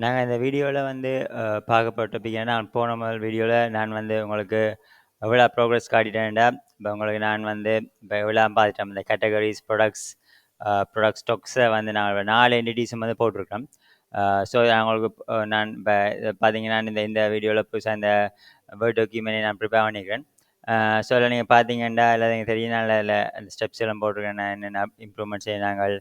நாங்கள் இந்த வீடியோவில் வந்து பார்க்கப்பட்ட டாபிக் ஏன்னா நான் போன முதல் வீடியோவில் நான் வந்து உங்களுக்கு எவ்வளோ ப்ரோக்ரஸ் காட்டிட்டேன்டா இப்போ உங்களுக்கு நான் வந்து இப்போ எவ்வளோ பார்த்துட்டோம் இந்த கேட்டகரிஸ் ப்ராடக்ட் ஸ்டாக்ஸை வந்து நாங்கள் 4 என்டிட்டிஸும் வந்து போட்டிருக்கோம். ஸோ உங்களுக்கு நான் இப்போ பார்த்தீங்கன்னா இந்த வீடியோவில் புதுசாக இந்த வேர்ட் டாக்குமெண்ட்டை நான் ப்ரிப்பேர் பண்ணிக்கிறேன். ஸோ அதில் நீங்கள் பார்த்தீங்கன்னா இல்லை நீங்கள் தெரியும் அதில் அந்த ஸ்டெப்ஸ் எல்லாம் போட்டிருக்கேன். நான் என்னென்ன இம்ப்ரூவ்மெண்ட் செய்ய நாங்கள்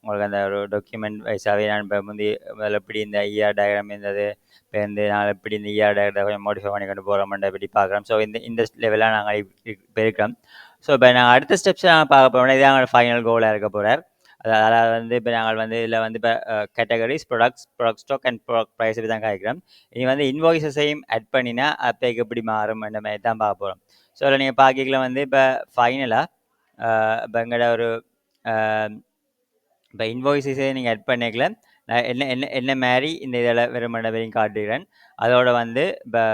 உங்களுக்கு அந்த ஒரு டாக்குமெண்ட் வைஸாகவே நான் இப்போ முதல்ல எப்படி இந்த இஆர் டயக்ராம் இருந்தது, இப்போ வந்து நான் எப்படி இந்த இஆர் டயக்ராம் கொஞ்சம் மாடிஃபை பண்ணி கொண்டு போகிறோம்ன்ற எப்படி பார்க்குறோம். ஸோ இந்த லெவலாக நாங்கள் இப்போ இருக்கிறோம். ஸோ இப்போ நாங்கள் அடுத்த ஸ்டெப்ஸ் நாங்கள் பார்க்க போகிறோம். இதான் எங்களோட ஃபைனல் கோலாக இருக்க போகிறார். அதாவது வந்து இப்போ நாங்கள் வந்து இதில் வந்து இப்போ categories product stock and product price இப்படி தான் காய்க்கிறோம். இனி வந்து இன்வாய்ஸஸையும் ஆட் பண்ணினா அப்போக்கு எப்படி மாறும் அந்த மாதிரி தான் பார்க்க போகிறோம். ஸோ அதில் நீங்கள் பார்க்கல வந்து இப்போ ஃபைனலாக இப்போ எங்களோட ஒரு இப்போ இன்வாய்ஸஸை நீங்கள் ஆட் பண்ணிக்கல நான் என்ன மாதிரி இந்த இதில் வெறுமனவையும் காட்டுகிறேன். அதோட வந்து இப்போ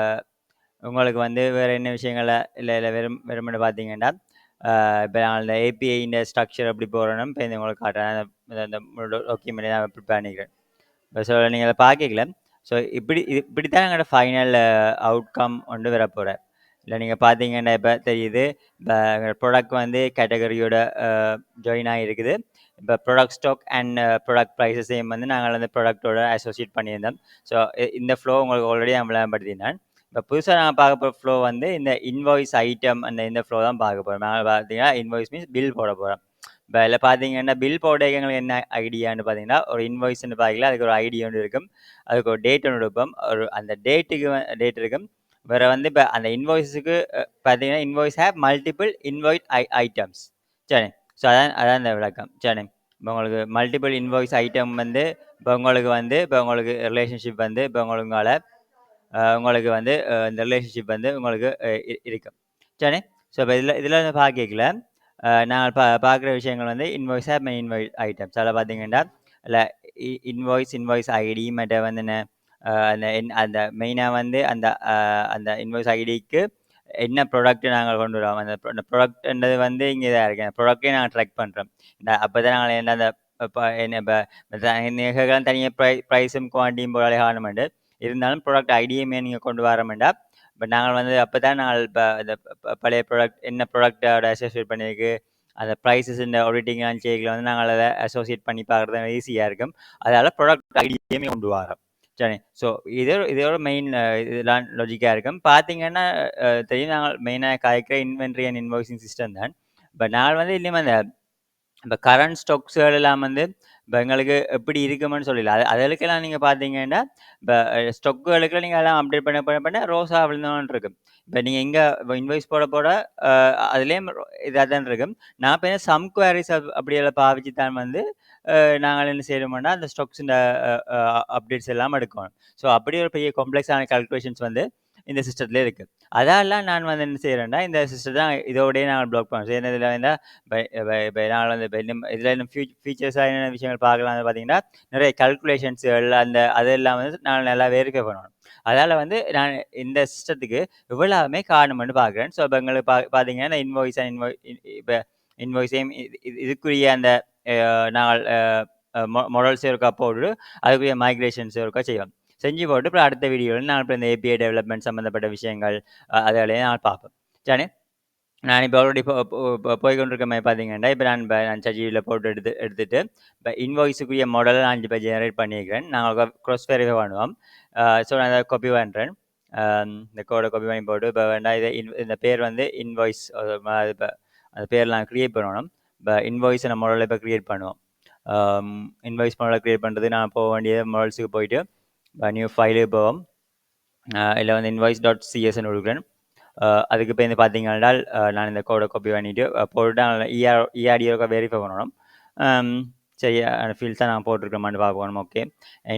உங்களுக்கு வந்து வேறு என்ன விஷயங்களை இல்லை வெறுமனை பார்த்தீங்கன்னா இப்போ நான் இந்த ஏபிஐ இந்த ஸ்ட்ரக்சர் எப்படி போகிறோன்னு இப்போ உங்களுக்கு காட்டுறேன். அந்த டாக்குமெண்ட் நான் ப்ரிப்பேர் பண்ணிக்கிறேன். இப்போ ஸோ நீங்கள் அதை பார்க்கல ஸோ இப்படி தான் எங்களோட ஃபைனல் அவுட்கம் கொண்டு வர போகிறேன். இல்லை நீங்கள் பார்த்தீங்கன்னா இப்போ தெரியுது இப்போ ப்ராடக்ட் வந்து கேட்டகரியோட ஜாயின் ஆகிருக்குது. இப்போ ப்ராடக்ட் ஸ்டாக் அண்ட் ப்ராடக்ட் ப்ரைஸஸையும் வந்து நாங்கள் அந்த ப்ராடக்டோட அசோசியேட் பண்ணியிருந்தோம். ஸோ இந்த ஃப்ளோ உங்களுக்கு ஆல்ரெடி நான் விளம்பரப்படுத்தினேன். இப்போ புதுசாக நாங்கள் பார்க்க போகிற ஃப்ளோ வந்து இந்த இன்வாய்ஸ் ஐட்டம் இந்த ஃப்ளோ தான் பார்க்க போகிறோம். நாங்கள் பார்த்தீங்கன்னா இன்வாய்ஸ் மீன்ஸ் பில் போட போகிறோம். இப்போ இதில் பார்த்தீங்கன்னா பில் போட எங்களுக்கு என்ன ஐடியான்னு பார்த்தீங்கன்னா ஒரு இன்வாய்ஸ்ன்னு பார்க்கல அதுக்கு ஒரு ஐடி ஒன்று இருக்கும், அதுக்கு ஒரு டேட் ஒன்று இருக்கும், ஒரு அந்த டேட் இருக்கும். வேறு வந்து இப்போ அந்த இன்வாய்ஸுக்கு பார்த்தீங்கன்னா invoice have multiple invoice items. சரி, ஸோ அதான் இந்த விளக்கம். சரி, இப்போ உங்களுக்கு மல்டிபிள் இன்வாய்ஸ் ஐட்டம் வந்து இப்போ உங்களுக்கு வந்து இப்போ உங்களுக்கு ரிலேஷன்ஷிப் வந்து இப்போ உங்களுக்கு வந்து இந்த ரிலேஷன்ஷிப் வந்து உங்களுக்கு இருக்கும். சரி, ஸோ இப்போ இதில் வந்து பார்க்கல நாங்கள் பார்க்குற விஷயங்கள் வந்து இன்வாய்ஸ் ஆப் இன்வாய்ஸ் ஐட்டம்ஸ். அதில் பார்த்தீங்கன்னா இல்லை இன்வாய்ஸ் ஐடி மற்ற வந்து என்ன அந்த மெயினாக வந்து அந்த இன்வாய்ஸ் ஐடிக்கு என்ன ப்ராடக்ட் நாங்கள் கொண்டு வரோம் அந்த ப்ராடக்ட்ன்றது வந்து இங்கே இதாக இருக்கேன் ப்ராடக்டே நாங்கள் ட்ராக் பண்ணுறோம். அப்போ தான் நாங்கள் என்ன அந்த என்ன இப்போ தனியாக ப்ரைஸும் குவான்டிட்டியும் போடாலே காரணமாண்டு இருந்தாலும் ப்ராடக்ட் ஐடியுமே நீங்கள் கொண்டு வரமாட்டா. பட் நாங்கள் வந்து அப்போ தான் நாங்கள் இப்போ அந்த பழைய ப்ராடக்ட் என்ன ப்ராடக்டோட அசோசியேட் பண்ணியிருக்கு அந்த ப்ரைஸஸ் இந்த ஆடிட்டிங்லாம் செய்யல வந்து நாங்கள் அதை அசோசியேட் பண்ணி பார்க்குறது ஈஸியாக இருக்கும். அதனால் ப்ராடக்ட் ஐடியுமே கொண்டு வரோம். சரி, ஸோ இதோட மெயின் இதெல்லாம் லாஜிக்காக இருக்கும். பார்த்தீங்கன்னா தெரியும் நாங்கள் மெயினாக காய்க்கிற இன்வென்ட்ரி அண்ட் இன்வாய்சிங் சிஸ்டம் தான். பட் நாங்கள் வந்து இல்லையுமே அந்த இப்போ கரண்ட் ஸ்டாக்ஸ்கள் எல்லாம் வந்து இப்போ எங்களுக்கு எப்படி இருக்குமென்னு சொல்லல அதுக்கெல்லாம் நீங்கள் பார்த்தீங்கன்னா இப்போ ஸ்டாக்குகளுக்கு நீங்கள் எல்லாம் அப்டேட் பண்ண ரோஸாக விழுந்தோன்னு இருக்கும். இப்போ நீங்கள் எங்கே இன்வாய்ஸ் போட அதுலேயும் இதாக தான் இருக்கும். நான் இப்போ சம் குவாரிஸ் அப்படியெல்லாம் பாவிச்சு தான் வந்து நாங்கள் என்ன செய்யணும்னா அந்த ஸ்டாக்ஸின் அப்டேட்ஸ் எல்லாம் எடுக்கணும். ஸோ அப்படி ஒரு பெரிய காம்ப்ளெக்ஸான கால்குலேஷன்ஸ் வந்து இந்த சிஸ்டத்தில் இருக்குது. அதெல்லாம் நான் வந்து என்ன செய்கிறேன்னா இந்த சிஸ்டம் தான் இதோடய நாங்கள் பிளாக் பண்ணுறோம். ஸோ இதில் வந்து இப்போ நாங்கள் வந்து இப்போ இதில் இன்னும் ஃபீச்சர்ஸாக என்னென்ன விஷயங்கள் பார்க்கலாம்னு பார்த்தீங்கன்னா நிறைய கால்குலேஷன்ஸுகள் அதெல்லாம் வந்து நான் நல்லா வெரிஃபை பண்ணணும். அதனால் வந்து நான் இந்த சிஸ்டத்துக்கு இவ்வளவுமே காரணம்னு பார்க்குறேன். ஸோ இப்போ எங்களுக்கு பார்த்தீங்கன்னா இப்போ இன்வாய்ஸையும் இதுக்குரிய அந்த நாங்கள் மாடல்ஸ் இருக்கா போட்டு அதுக்குரிய மைக்ரேஷன்ஸ் இருக்கா செய்வோம். செஞ்சு போட்டு அப்புறம் அடுத்த வீடியோவில் நான் இப்போ இந்த ஏபிஐ டெவலப்மெண்ட் சம்மந்தப்பட்ட விஷயங்கள் அதோடய நான் பார்ப்பேன். சரி, நான் இப்போ ஆல்ரெடி போய்கொண்டிருக்க மாதிரி பார்த்தீங்கன்னா இப்போ நான் சஜியில் போட்டு எடுத்துட்டு இப்போ இன்வாய்ஸுக்குரிய மாடலை நான் இப்போ ஜெனரேட் பண்ணியிருக்கிறேன். நாங்கள் க்ராஸ் வெரிஃபை பண்ணுவோம். ஸோ நான் அதை காப்பி பண்ணுறேன். இந்த கோடை காப்பி பண்ணி போட்டு இப்போ வேண்டாம் இந்த பேர் வந்து இன்வாய்ஸ் இப்போ அந்த பேர் நான் க்ரியேட் பண்ணணும். இப்போ இன்வாய்ஸ் நம்ம மாடலை இப்போ க்ரியேட் பண்ணுவோம். இன்வாய்ஸ் மாடலை க்ரியேட் பண்ணுறது நான் போக வேண்டிய மாடல்ஸுக்கு போயிட்டு நியூ ஃபைலுக்கு போவோம். இல்லை வந்து invoice.csன்னு கொடுக்குறேன். அதுக்கு இப்போ வந்து பார்த்தீங்கன்னா நான் இந்த கோடை காப்பி பண்ணிவிட்டு போட்டு இஆர்டிஓக்கு வெரிஃபை பண்ணணும். சரி, அந்த ஃபீல்ட்ஸ் தான் நான் போட்டிருக்கேன் பார்க்கணும். ஓகே,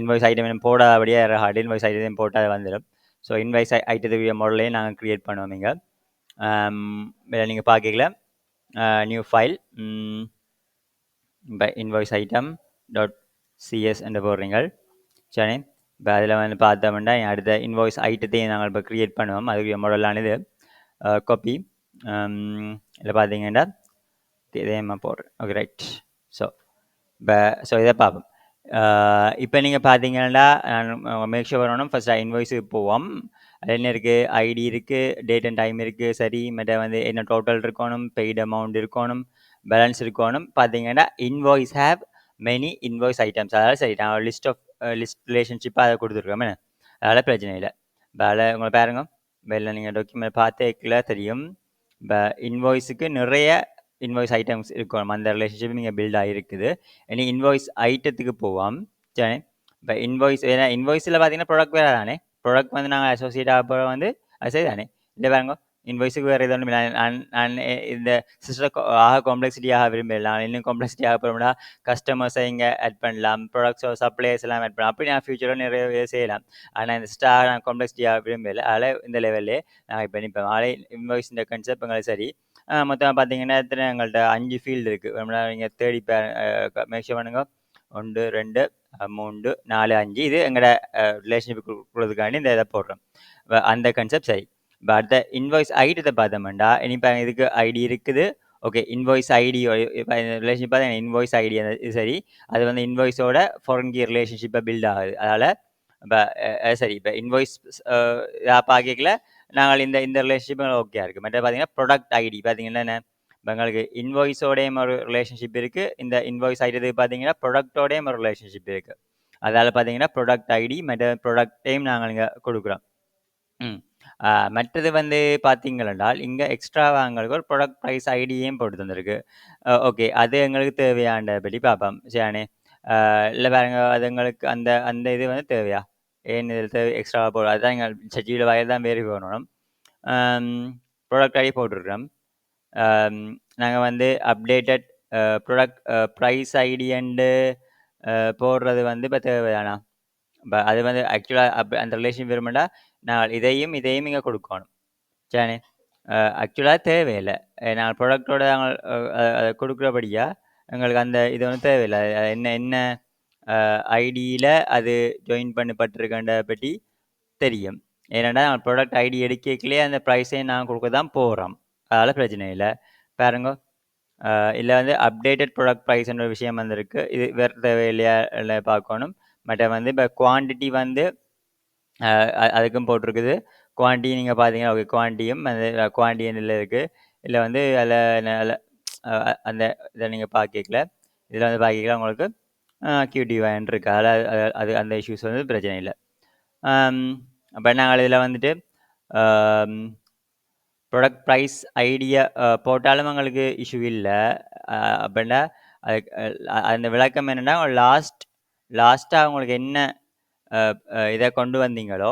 இன்வாய்ஸ் ஐட்டம் போடாதபடியே ஹார்ட் இன்வாய்ஸ் ஐட்டம் போட்டால் அது வந்துடும். ஸோ இன்வாய்ஸ் ஐட்டத்துக்குரிய மாடலையும் நாங்கள் க்ரியேட் பண்ணுவோம். நீங்கள் பார்க்கல நியூ ஃபைல் இப்போ இன்வாய்ஸ் ஐட்டம் .cs என்று போடுறீங்க. சரி, இப்போ அதில் வந்து பார்த்தோம்னா அடுத்த இன்வாய்ஸ் ஐட்டத்தையும் நாங்கள் இப்போ க்ரியேட் பண்ணுவோம். அதுக்குரிய மாடலானது காப்பி இதில் பார்த்தீங்கன்னா இதே போடுறேன். Okay, right. ஸோ இதை பார்ப்போம். இப்ப நீங்க பார்த்தீங்கன்னா, மேக் ஷூர் பண்ணணும். ஃபர்ஸ்ட் இன்வாய்ஸுக்கு போவோம். அதுல என்ன இருக்கு? ஐடி இருக்கு, டேட் அண்ட் டைம் இருக்கு. சரி, மற்ற வந்து என்ன டோட்டல் இருக்கணும், பெய்ட் அமௌண்ட் இருக்கணும், பேலன்ஸ் இருக்கணும். பார்த்தீங்கன்னா, invoice have many invoice items. அதாவது சரி, நான் லிஸ்ட் ரிலேஷன்ஷிப்பா அத குடுத்துருக்கோம் என்ன? அதனால பிரச்சனை இல்ல. இப்ப அதுல உங்கள பாருங்க. இதுல நீங்க டாக்குமெண்ட் பார்த்தேக்குல தெரியும். இப்ப இன்வாய்ஸுக்கு நிறைய இன்வாய்ஸ் ஐட்டம்ஸ் இருக்கும். அந்த ரிலேஷன்ஷிப் நீங்க பில்ட் ஆகிருக்குது. இனி இன்வாய்ஸ் ஐட்டத்துக்கு போவோம். சரி, இப்போ இன்வாய்ஸ் ஏன்னா இன்வாய்ஸில் பார்த்தீங்கன்னா ப்ராடக்ட் வேறு தானே. ப்ராடக்ட் வந்து நாங்கள் அசோசியேட் ஆக போகிற வந்து அது சரி தானே. இல்லை பாருங்க, இன்வாய்ஸுக்கு வேறு எதுவும் இல்லை. நான் இந்த சிஸ்டம் ஆக காம்ப்ளெக்சிட்டி ஆக விரும்பல. நான் இன்னும் காம்ப்ளெக்சிட்டி ஆக போகிறோம்னா கஸ்டமர்ஸை இங்கே ஆட் பண்ணலாம், ப்ராடக்ட்ஸோ சப்ளைஸ் எல்லாம் ஆட் பண்ணலாம். அப்படி நான் ஃபியூச்சரில் நிறைய செய்யலாம். ஆனால் இந்த ஸ்டார் நான் காம்ப்ளெக்சிட்டி ஆக விரும்பல. அதில் இந்த லெவல்லே நாங்கள் இப்போ நிற்போம். ஆலை இன்வாய்ஸ் இந்த கன்செப்ட் எங்களுக்கு சரி. மொத்தமாக பார்த்தீங்கன்னா எத்தனை எங்கள்கிட்ட 5 ஃபீல்டு இருக்குது. நீங்கள் தேடி மேக் ஷூர் பண்ணுங்க. 1 2 3 4 5 இது எங்களோட ரிலேஷன்ஷிப் கொடுக்குறதுக்காண்டி இந்த இதை போடுறோம். அந்த கன்செப்ட் சரி. இப்போ அடுத்த இன்வாய்ஸ் ஐட்டத்தை பார்த்தோம்னா இப்போ இதுக்கு ஐடி இருக்குது. ஓகே, இன்வாய்ஸ் ஐடி இப்போ ரிலேஷன்ஷிப் பார்த்தா இன்வாய்ஸ் ஐடி இது சரி. அது வந்து இன்வாய்ஸோட ஃபாரின் கீ ரிலேஷன்ஷிப்பை பில்ட் ஆகுது. அதனால் இப்போ சரி, இப்போ இன்வாய்ஸ் பார்க்கல நாங்கள் இந்த இந்த ரிலேஷன்ஷிப் ஓகே இருக்குது. மற்ற பார்த்தீங்கன்னா ப்ராடக்ட் ஐடி பார்த்தீங்கன்னா என்ன, இப்போ எங்களுக்கு இன்வாய்ஸோடையும் ஒரு ரிலேஷன்ஷிப் இருக்குது. இந்த இன்வாய்ஸ் ஐட்டத்துக்கு பார்த்தீங்கன்னா ப்ராடக்டோடையும் ஒரு ரிலேஷன்ஷிப் இருக்குது. அதால் பார்த்தீங்கன்னா ப்ராடக்ட் ஐடி மற்ற ப்ராடக்டையும் நாங்கள் இங்கே கொடுக்குறோம். மற்றது வந்து பார்த்தீங்களென்றால் இங்கே எக்ஸ்ட்ராவாக எங்களுக்கு ஒரு ப்ராடக்ட் ப்ரைஸ் ஐடியையும் போட்டு தந்திருக்கு. ஓகே, அது எங்களுக்கு தேவையானபடி பார்ப்போம். சரியானே. இல்லை பாருங்க, அது எங்களுக்கு அந்த அந்த இது வந்து தேவையா? ஏன் இதில் தேவை எக்ஸ்ட்ராவாக போடும்? அதுதான் எங்கள் சர்டிஃபிகேட் வகையில் தான் வேறு போடணும். ப்ராடக்ட் ஐடி போட்டிருக்கிறோம். நாங்கள் வந்து updated product price ID and போடுறது வந்து இப்போ தேவைதானா? அது வந்து ஆக்சுவலாக அந்த ரிலேஷன் விரும்பினா நான் இதையும் இதையும் இங்கே கொடுக்கணும். சரிண்ணே. ஆக்சுவலாக தேவையில்லை. நாங்கள் ப்ராடக்டோட நாங்கள் அதை கொடுக்குறபடியா எங்களுக்கு அந்த இது வந்து தேவையில்லை. என்ன என்ன ஐடியில் அது ஜாயின் பண்ணப்பட்டிருக்கன்ற பற்றி தெரியும். ஏன்னா நாங்கள் ப்ராடக்ட் ஐடி எடுக்கலே அந்த ப்ரைஸையும் நாங்கள் கொடுக்க தான் போகிறோம். அதனால் பிரச்சனை இல்லை. பாருங்க, இதில் வந்து அப்டேட்டட் ப்ராடக்ட் ப்ரைஸ்ன்ற விஷயம் வந்திருக்கு. இது வேறு தேவையில்லையா இல்லை பார்க்கணும். மற்ற வந்து இப்போ குவான்டிட்டி வந்து அதுக்கும் போட்டிருக்குது. குவான்டிட்டி நீங்கள் பார்த்தீங்கன்னா ஓகே, குவான்டிட்டியும் அந்த குவான்டிட்டியில் இருக்குது. இதில் வந்து அதில் அந்த இதை நீங்கள் பார்க்கல. இதில் வந்து பார்க்கல உங்களுக்கு கியூடி வேன் இருக்குது. அதில் அது அந்த இஷ்யூஸ் வந்து பிரச்சனை இல்லை. அப்போ நாங்கள் இதில் வந்துட்டு ப்ராடக்ட் ப்ரைஸ் ஐடியா போட்டாலும் எங்களுக்கு இஷ்யூ இல்லை. அப்படின்னா அதுக்கு அந்த விளக்கம் என்னென்னா லாஸ்ட்டாக உங்களுக்கு என்ன இதை கொண்டு வந்தீங்களோ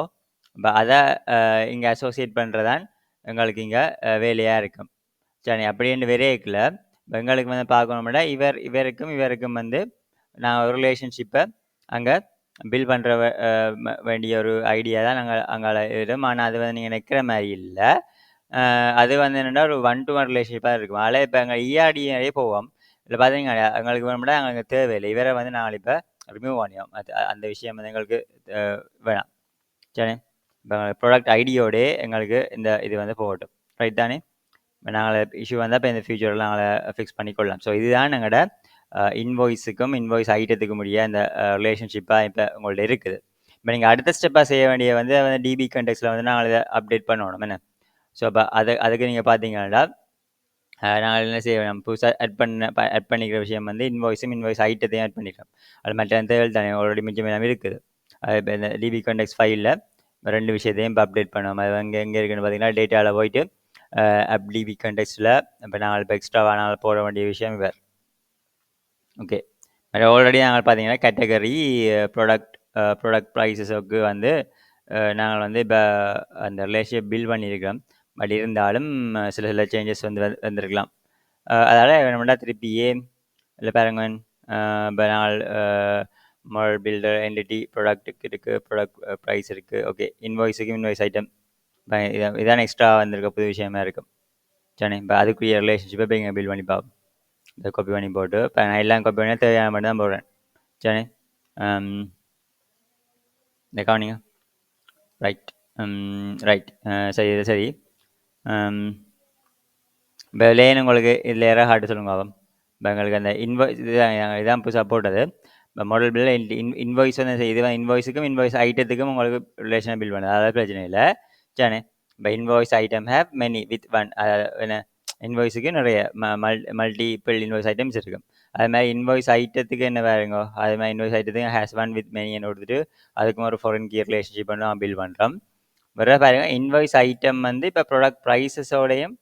அதை இங்கே அசோசியேட் பண்ணுறதான் எங்களுக்கு இங்கே வேலையாக இருக்கும். சரி, அப்படின்னு விரைக்கல எங்களுக்கு வந்து பார்க்கணும்னா இவருக்கும் வந்து நான் ஒரு ரிலேஷன்ஷிப்பை அங்கே பில் பண்ணுற வேண்டிய ஒரு ஐடியா தான் நாங்கள் அங்கே இருக்கும். ஆனால் அது வந்து நீங்கள் நிற்கிற மாதிரி இல்லை. அது வந்து என்னென்னா ஒரு 1-to-1 ரிலேஷன்ஷிப்பாக இருக்கும். அதில் இப்போ எங்கள் இஆர்டியே போவோம். இதில் பார்த்தீங்கன்னா எங்களுக்கு வேணும்னா எங்களுக்கு தேவையில்லை. இவரை வந்து நாங்கள் இப்போ ரிமூவ் பண்ணியோம். அந்த விஷயம் வந்து எங்களுக்கு வேணாம். சரி, இப்போ ப்ராடக்ட் ஐடியோடே எங்களுக்கு இந்த இது வந்து போகட்டும். ரைட் தானே. இப்போ நாங்கள் இஷ்யூ வந்தால் இப்போ இந்த ஃபியூச்சரில் நாங்கள் ஃபிக்ஸ் பண்ணிக்கொள்ளலாம். ஸோ இதுதான் எங்களோட இன்வாய்ஸுக்கும் இன்வாய்ஸ் ஐட்டத்துக்கும் முடிய இந்த ரிலேஷன்ஷிப்பாக இப்போ உங்கள்ட்ட இருக்குது. இப்போ நீங்கள் அடுத்த ஸ்டெப்பாக செய்ய வேண்டிய வந்து டிபி கண்டெக்ஸில் வந்து நாங்கள் இதை அப்டேட் பண்ணணும் என்ன. ஸோ அப்போ அதுக்கு நீங்கள் பார்த்தீங்கன்னா நாங்கள் என்ன செய்ய வேணும், புதுசாக ஆட் பண்ணிக்கிற விஷயம் வந்து இன்வாய்ஸ் ஐட்டத்தையும் ஆட் பண்ணிக்கிறோம். அது மற்ற தேவையில் தானே ஆல்ரெடி மிச்சம் எல்லாம் இருக்குது. அது இப்போ இந்த டிபி கண்டெக்ஸ் ஃபைலில் 2 விஷயத்தையும் இப்போ அப்டேட் பண்ணுவோம். அது எங்கே இருக்குன்னு பார்த்தீங்கன்னா டேட்டாவில் போயிட்டு டிபி கண்டெக்ஸில் இப்போ நாங்கள் இப்போ எக்ஸ்ட்ராவாக நாங்கள் போட வேண்டிய விஷயம் வேறு. ஓகே, ஆல்ரெடி நாங்கள் பார்த்தீங்கன்னா கேட்டகரி ப்ராடக்ட் ப்ரைஸஸுக்கு வந்து நாங்கள் வந்து இப்போ அந்த ரிலேஷன்ஷிப் பில் பண்ணியிருக்கிறோம். பட் இருந்தாலும் சில சேஞ்சஸ் வந்து வந்திருக்கலாம். அதனால் நம்மளா திருப்பியே இல்லை பாருங்க, இப்போ நாங்கள் மாடல் பில்டர் என்டிட்டி ப்ராடக்ட்டுக்கு இருக்குது, ப்ராடக்ட் ப்ரைஸ் இருக்குது. ஓகே, இன்வாய்ஸுக்கு இன்வாய்ஸ் ஐட்டம் இதான எக்ஸ்ட்ரா வந்திருக்க புது விஷயமா இருக்கும். சரி, இப்போ அதுக்குரிய ரிலேஷன்ஷிப்பை இப்போ இங்கே பில் பண்ணி பார்ப்போம். இதை காப்பி பண்ணி போட்டு இப்போ நான் எல்லாம் காப்பி பண்ணி தேவையான மட்டும் தான் போடுறேன். சரி, இந்த கவனிங்க. ரைட் சரி, இது சரி. இப்போ லேன் உங்களுக்கு இதில் யாராவது ஹார்ட்டு சொல்லுங்க ஆகும். இப்போ எங்களுக்கு அந்த இன்வாய்ஸ் இதான் புதுசாக போட்டது. மாடல் பில்ல இன்வாய்ஸ் வந்து இது இன்வாய்ஸுக்கும் இன்வாய்ஸ் ஐட்டத்துக்கும் உங்களுக்கு ரிலேஷனை பில்ட் பண்ணுது, அதாவது பிரச்சனை இல்லை. சரிண்ணே. இப்போ invoice item have many with one, என்ன இன்வாய்ஸுக்கு நிறைய மல்டிபிள் இன்வாய்ஸ் ஐட்டம்ஸ் இருக்கும். அது மாதிரி இன்வாய்ஸ் ஐட்டத்துக்கு என்ன வேறுங்கோ, அது மாதிரி இன்வாய்ஸ் ஐட்டத்துக்கு ஹேஸ் ஒன் வித் மெனின்னு கொடுத்துட்டு அதுக்கும் ஒரு ஃபாரின் கீ ரிலேஷன்ஷிப் பண்ணி நான் பில் பண்ணுறோம். வேற பாருங்க, இன்வாய்ஸ் ஐட்டம் வந்து இப்போ ப்ராடக்ட் ப்ரைஸஸோடையும்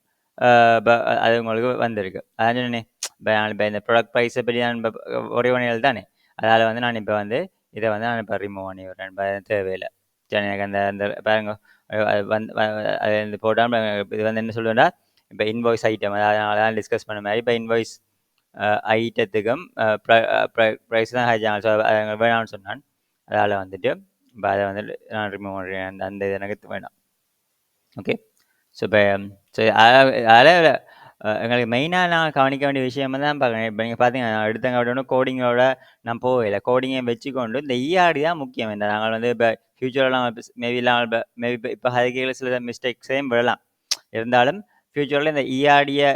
அது உங்களுக்கு வந்திருக்கு. அதான் சொன்னேன், இப்போ இந்த ப்ராடக்ட் ப்ரைஸை பற்றி நான் இப்போ ஒரே ஒன்றியல் தானே, அதால் வந்து நான் இப்போ வந்து இதை வந்து நான் இப்போ ரிமூவ் பண்ணி விடுறேன். தேவையில்லை. சரி, எனக்கு அந்த அந்த பாருங்க அது வந்து அது இந்த போட்டால் இது வந்து என்ன சொல்லுவேன்டா, இப்போ இன்வாய்ஸ் ஐட்டம் அதான் டிஸ்கஸ் பண்ண மாதிரி இப்போ இன்வாய்ஸ் ஐட்டத்துக்கும் ப்ரைஸ் தான் ஹேஜ் ஸோ வேணாம்னு சொன்னான். அதால் வந்துட்டு இப்போ அதை வந்து நான் ரிமூவ் பண்ணுறேன். அந்த இது எனக்கு வேணாம். ஓகே. ஸோ இப்போ அதில் எங்களுக்கு மெயினாக நான் கவனிக்க வேண்டிய விஷயம் தான் பார்க்குறேன். இப்போ நீங்கள் பார்த்தீங்கன்னா எடுத்தங்க விட கோடிங்கோட நான் போகலை, கோடிங்கை வச்சுக்கொண்டு இந்த இஆர்டி தான் முக்கியம். இந்த நாங்கள் வந்து இப்போ ஃப்யூச்சரில் மேபி இப்போ அதுக்கு சில மிஸ்டேக்ஸையும் விடலாம். இருந்தாலும் ஃப்யூச்சரில் இந்த இஆர்டியை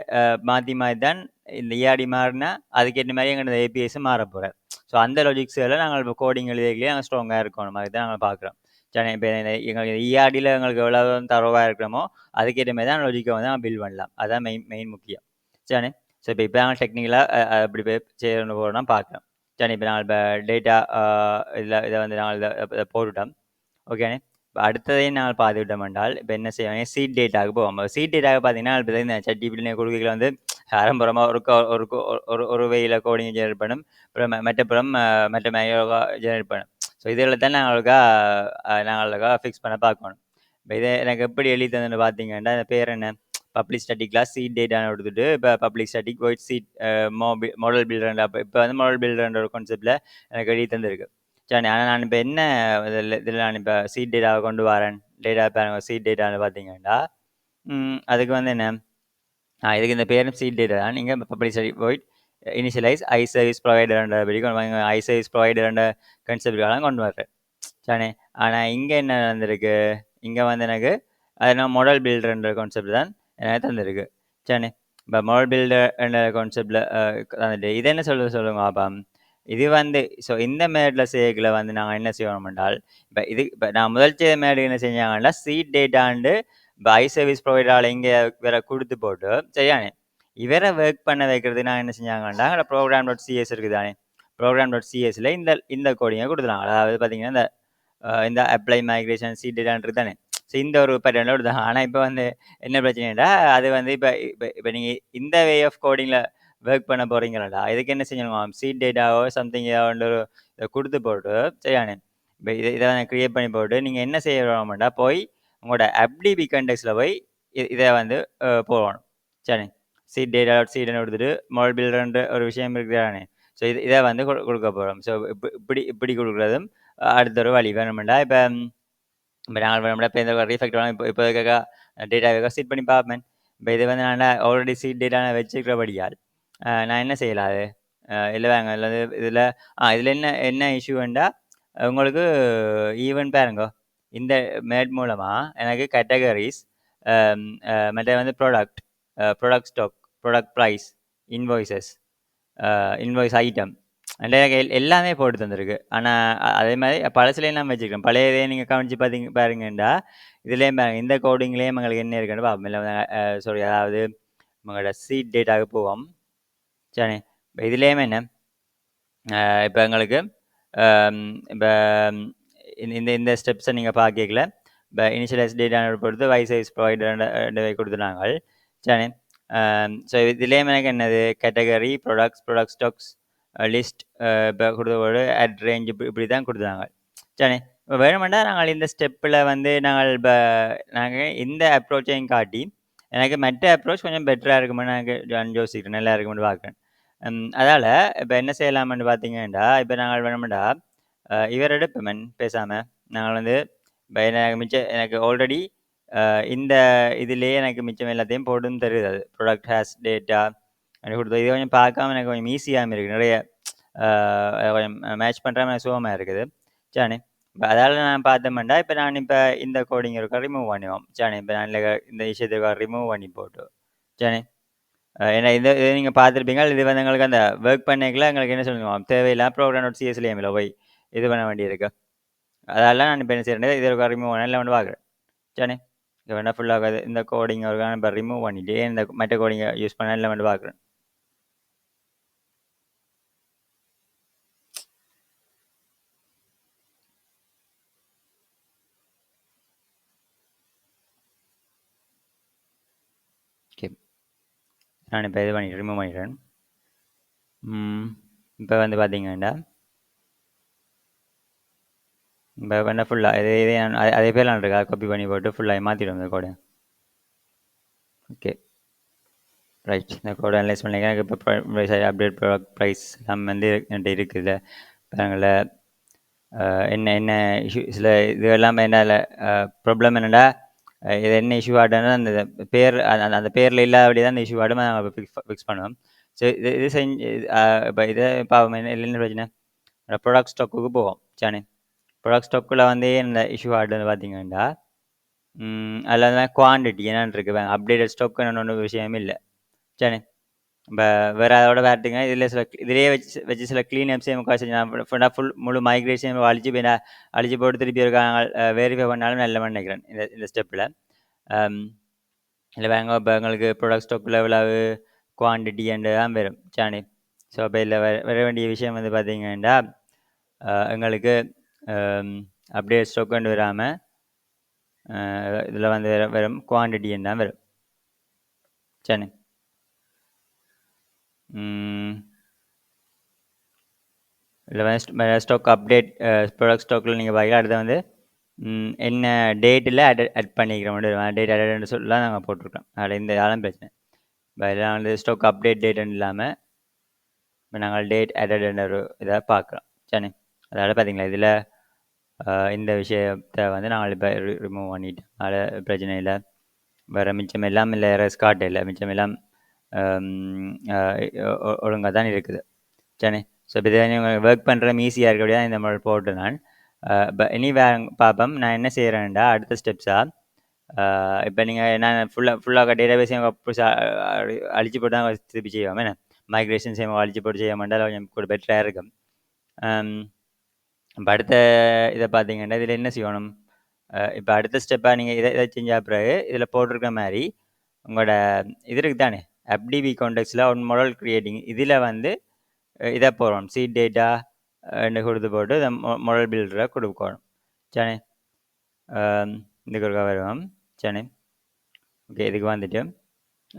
மாற்றி தான் இந்த இஆர்டி மாறினா அதுக்கேற்ற மாதிரி எங்களோட ஏபிஎஸும் மாற போகிறேன். ஸோ அந்த லாஜிக்ஸில் நாங்கள் இப்போ கோடிங் எழுதிக்கலையே நாங்கள் ஸ்ட்ராங்காக இருக்கணும், மாதிரி தான் நாங்கள் பார்க்குறோம். சரி, இப்போ எங்களுக்கு இஆர்டியில் எங்களுக்கு எவ்வளோ தரவாக இருக்கிறோமோ அதுக்கேற்ற மாதிரி தான் லாஜிக்கை வந்து நாங்கள் பில்ட் பண்ணலாம். அதுதான் மெயின் முக்கியம். சரி. ஸோ இப்போ நாங்கள் டெக்னிக்கலாக அப்படி போய் செய்யணும் போகிறோம்னா பார்க்குறோம். சரி, இப்போ நாங்கள் இப்போ டேட்டா இதை வந்து நாங்கள் இதை போட்டுட்டோம். ஓகேண்ணே. இப்போ அடுத்ததையும் நாங்கள் பார்த்துக்கிட்டோம் என்றால் இப்போ என்ன செய்வாங்க, சீட் டேட்டாவுக்கு போவோம். சீட் டேட்டாவுக்கு பார்த்தீங்கன்னா இப்போ இந்த சட்டிபிள்ளைய கொடுக்கல வந்து ஆரம்பரமாக ஒரு ஒரு ஒரு வெயில கோடிங் ஜெனரேட் பண்ணும், அப்புறம் மற்றப்புறம் மற்ற ஜெனரேட் பண்ணும். ஸோ இதில் தான் நாங்களுக்கா ஃபிக்ஸ் பண்ண பார்க்கணும். இப்போ இதை எனக்கு எப்படி எழுதி தந்துன்னு பார்த்தீங்கன்னா, அந்த பேர் என்ன, பப்ளிக் ஸ்டாட்டிக் கிளாஸ் சீட் டேட்டான்னு எடுத்துட்டு இப்போ public static void seed model builder. அப்போ இப்போ வந்து மாடல் பில்டர்ன்ற ஒரு கான்செப்டில் எனக்கு எழுதி தந்துருக்கு. சரி, ஆனால் நான் இப்போ என்ன இதில் நான் இப்போ சீட் டேட்டாவை கொண்டு வரேன், டேட்டா பாருங்க சீட் டேட்டான்னு பார்த்தீங்கன்னா அதுக்கு வந்து என்ன, இதுக்கு இந்த பேரும் சீட் டேட்டா தான். நீங்கள் பப்ளிக் ஸ்டாட்டிக் ஒயிட் இனிஷியலைஸ் ஐ சர்வீஸ் ப்ரொவைடர்ன்ற படி ஐ சர்வீஸ் ப்ரொவைடர்ன்ற கன்செப்டுக்கெல்லாம் கொண்டு வர்றேன். சரி, ஆனால் இங்கே என்ன நடந்திருக்கு, இங்கே வந்து எனக்கு அது நான் மாடல் பில்டர்ன்ற கான்செப்ட் தான் எனக்கு தந்திருக்கு. சரி, இப்போ மாடல் பில்டர்ன்ற கான்செப்டில் தந்துட்டு இது என்ன சொல்லுங்க அப்போ இது வந்து ஸோ இந்த மேடில் செய்யல வந்து நாங்கள் என்ன செய்வோம் என்றால், இப்போ நான் முதல் செய்த மேடு என்ன செஞ்சாங்கன்னா சீட் டேட்டாண்டு இப்போ ஐ சர்வீஸ் ப்ரொவைடரால் இங்கே வேற கொடுத்து போட்டு சரியானே இவரை ஒர்க் பண்ண வைக்கிறது நான் என்ன செஞ்சாங்கன்னா ப்ரோக்ராம்.cs இருக்குதானே, ப்ரோக்ராம்.csல இந்த கோடிங்கை கொடுத்துருவாங்க. அதாவது பார்த்தீங்கன்னா இந்த அப்ளை மைக்ரேஷன் சீட் டேட்டான்றது தானே, ஸோ இந்த ஒரு பேட்டர்னில் கொடுத்தாங்க. ஆனால் இப்போ வந்து என்ன பிரச்சனைடா, அது வந்து இப்போ இப்போ இப்போ நீங்கள் இந்த வே ஆஃப் கோடிங்கில் ஒர்க் பண்ண போகிறீங்களா, இதுக்கு என்ன செஞ்சணும், சீட் டேட்டாவோ சம்திங் ஏதாவது ஒரு இதை கொடுத்து போட்டு சரியானே இப்போ இதை க்ரியேட் பண்ணி போட்டு நீங்கள் என்ன செய்ய வேணும்டா, போய் உங்களோட FDB கண்டெக்ஸில் போய் இதை வந்து போகணும். சரி, சீட் டேட்டா சீட்னு கொடுத்துட்டு மாடல் பில்டர்ன்ற ஒரு விஷயம் இருக்குதானே, ஸோ இதை வந்து கொடுக்க போகிறோம். ஸோ இப்படி கொடுக்குறதும் அடுத்த ஒரு வழி வேணுமெண்டா. இப்போ இப்போ நாங்கள் வேணும்னா இப்போ இந்த ரீஃபெக்ட் வேணும், இப்போ டேட்டாவை சீட் பண்ணி பார்ப்பேன். இப்போ இது வந்து நான் ஆல்ரெடி சீட் டேட்டா நான் வச்சுருக்கிறபடியால் நான் என்ன செய்யலாம், அது இல்லை வாங்க இதில் இதில் என்ன என்ன இஷ்யூண்டா உங்களுக்கு ஈவன் பாருங்க, இந்த மேட் மூலமாக எனக்கு கேட்டகரிஸ் மற்ற வந்து product stock, product price, invoices, invoice item எனக்கு எல்லாமே போட்டு தந்திருக்கு. ஆனால் அதே மாதிரி பழசுலேயும் நான் வச்சுருக்கேன். பழையதே நீங்கள் கவனித்து பாருங்கண்டா இதுலேயும் பாருங்க, இந்த கோடிங்லேயும் எங்களுக்கு என்ன இருக்குன்னு பார்ப்போம். இல்லை சாரி, அதாவது உங்களோட சீட் டேட்டாவுக்கு போவோம். சரி, இப்போ இதுலேயுமே என்ன இப்போ எங்களுக்கு இப்போ இந்த இந்த ஸ்டெப்ஸை நீங்கள் பார்க்கல, இப்போ இனிஷியலைஸ் டேட்டா பொறுத்து வைசைஸ் ப்ரொவைடர் கொடுத்துனாங்க. சரி, ஸோ இதுலேயும் எனக்கு என்னது கேட்டகரி, ப்ராடக்ட் ஸ்டாக்ஸ், லிஸ்ட், இப்போ கொடுத்த அட் ரேஞ்ச் இப்படி தான் கொடுத்தாங்க. சரி, இப்போ வேணுமெண்டா நாங்கள் இந்த ஸ்டெப்பில் வந்து நாங்கள் இந்த அப்ரோச்சையும் காட்டி எனக்கு மற்ற அப்ரோச் கொஞ்சம் பெட்டராக இருக்குமென்னு எனக்கு யோசிக்கிறேன், நல்லா இருக்குமென்னு பார்க்குறேன். அதால் இப்போ என்ன செய்யலாம்னு பார்த்தீங்கன்னா, இப்போ நாங்கள் வேணுமெண்டா இவர் எடுப்போம் பேசாமல் நாங்கள் வந்து இப்போ எனக்கு ஆல்ரெடி இந்த இதுலேயே எனக்கு மிச்சம் எல்லாத்தையும் போட்டுன்னு தருது. அது ப்ராடக்ட் ஹேஸ் டேட்டா எனக்கு கொடுத்தது. இது கொஞ்சம் பார்க்காம எனக்கு கொஞ்சம் ஈஸியாகவும் இருக்குது, நிறைய கொஞ்சம் மேட்ச் பண்ணுற மாதிரி சுகமாக இருக்குது. சரி, இப்போ அதால் நான் பார்த்தோம்னா இப்போ நான் இப்போ இந்த கோடிங் இருக்க ரிமூவ் பண்ணுவோம். சரி, இப்போ நான் இந்த விஷயத்துக்கு ரிமூவ் பண்ணி போட்டு சரி, ஏன்னா இத நீங்க பார்த்துருப்பீங்க. இது வந்து எங்களுக்கு அந்த வொர்க் பண்ணைக்குள்ள எங்களுக்கு என்ன சொல்லுவோம், தேவையில்லாம program.csl போய் இது பண்ண வேண்டியிருக்கு. அதெல்லாம் நான் இப்ப என்ன செய்றேன், இத ஒரு ரிமூவ் பண்ண இல்ல வந்து பார்க்குறேன். சரிதானே? இது வேணா ஃபுல்லா இந்த கோடிங் ஒரு இப்ப ரிமூவ் பண்ணிட்டு, இந்த மற்ற கோடிங்க யூஸ் பண்ண இல்ல வந்து பார்க்குறேன். ஓகே. நான் இப்ப இது பண்ணிட்டு ரிமூவ் பண்ணிடுறேன். இப்ப வந்து பார்த்தீங்கன்னா, இப்ப வேணா ஃபுல்லா இதே அதே பேர்ல இருக்கா காப்பி பண்ணி போட்டு ஃபுல்லா மாத்திடுவோம் இந்த கோட. ஓகே. ரைட். இந்த கோட அனலைஸ் பண்ணிக்கிறேன். எனக்கு இப்ப அப்டேட் ப்ராடக்ட் பிரைஸ் எல்லாம் வந்து என்கிட்ட இருக்குது. பாருங்கள என்ன என்ன இஷ்யூ சில இது எல்லாமே என்னால ப்ராப்ளம் என்னடா இது என்ன இஷ்யூ ஆகுதுன்னா அந்த பேர் அந்த பேரில் இல்லாதபடி தான் இந்த இஷ்யூ ஆடும் நாங்கள் ஃபிக்ஸ் பண்ணுவோம். ஸோ இது செஞ்சு இப்போ இதை பாவம் என்ன பிரச்சனை ப்ராடக்ட் ஸ்டாக்குக்கு போவோம் சானே. ப்ராடக்ட் ஸ்டாக்கில் வந்து இந்த இஷ்யூ ஆகுதுன்னு பார்த்தீங்கன்னா அதில் வந்து குவான்டிட்டி என்னன்னு இருக்கு அப்டேட்டட் ஸ்டாக் ஒன்று விஷயமே இல்லை சானே. இப்போ வேறு அதோட வேறுங்க இதில் சில இதிலேயே வச்சு சில க்ளீன் அப்ஸே முக்கால் செஞ்சு ஃபுல் முழு மைக்ரேஷன் அழிச்சு போய் அழிச்சு போட்டு திருப்பி இருக்காங்க வெரிஃபை பண்ணாலும் நல்ல நினைக்கிறேன் இந்த ஸ்டெப்பில். இல்லை வேங்க இப்போ எங்களுக்கு ப்ராடக்ட் ஸ்டாக்கில் எவ்வளவு குவான்டிட்டி அண்டு தான் வரும் சானே. ஸோ இப்போ இதில் வர வேண்டிய விஷயம் வந்து பார்த்தீங்கன்னா எங்களுக்கு அப்படியே ஸ்டாக் கொண்டு வராமல் இதில் வந்து வெறும் குவான்டிட்டின்னு தான் வரும் சானே. இல்லை வந்து ஸ்டாக் அப்டேட் ப்ராடக்ட் ஸ்டாக்கில் நீங்கள் பார்க்க அடுத்து வந்து என்ன டேட்டில் அட் பண்ணிக்கிற மாதிரி டேட் அட்னு சொல்லலாம் நாங்கள் போட்டிருக்கோம். அதில் இந்த ஆளும் பிரச்சனை இப்போ இதெல்லாம் வந்து ஸ்டாக் அப்டேட் டேட்டுன்னு இல்லாமல் இப்போ நாங்கள் டேட் அட்டட்ன்ற ஒரு இதை பார்க்குறோம் சரி. அதனால் பார்த்தீங்களா இதில் இந்த விஷயத்தை வந்து நாங்கள் இப்போ ரிமூவ் பண்ணிட்டோம். அதனால் பிரச்சனை இல்லை. வேறு மிச்சம் எல்லாம் இல்லை ரெஸ்கார்ட் இல்லை மிச்சம் எல்லாம் ஒழுங்காக தான் இருக்குது சரி. ஸோ இப்போ இதை நீங்கள் ஒர்க் பண்ணுற ஈஸியாக இருக்கபடியா இந்த மாதிரி போட்டு நான் இப்போ இனி பார்ப்போம் நான் என்ன செய்கிறேன்டா அடுத்த ஸ்டெப்ஸாக இப்போ நீங்கள் நான் ஃபுல்லாக டேட்டாபேஸையும் அழிச்சு போட்டு தான் திருப்பி செய்வோம் என்ன மைக்ரேஷன் செய்வோம் அழிச்சு போட்டு செய்ய மாட்டால் கொஞ்சம் கூட பெட்டராக இருக்கும். இப்போ அடுத்த இதை பார்த்தீங்கன்னா இதில் என்ன செய்யணும் இப்போ அடுத்த ஸ்டெப்பாக நீங்கள் இதை செஞ்ச பிறகு இதில் போட்டிருக்க மாதிரி உங்களோட இது இருக்குது தானே FDB கான்டெக்ட்ஸில் ஒன் மாடல் க்ரியேட்டிங் இதில் வந்து இதை போகிறோம் சீட் டேட்டா கொடுத்து போட்டு இதை மாடல் பில்டரை கொடுக்கணும் சரி. இதுக்கு ஒரு வருவோம் சரி. ஓகே இதுக்கு வந்துட்டு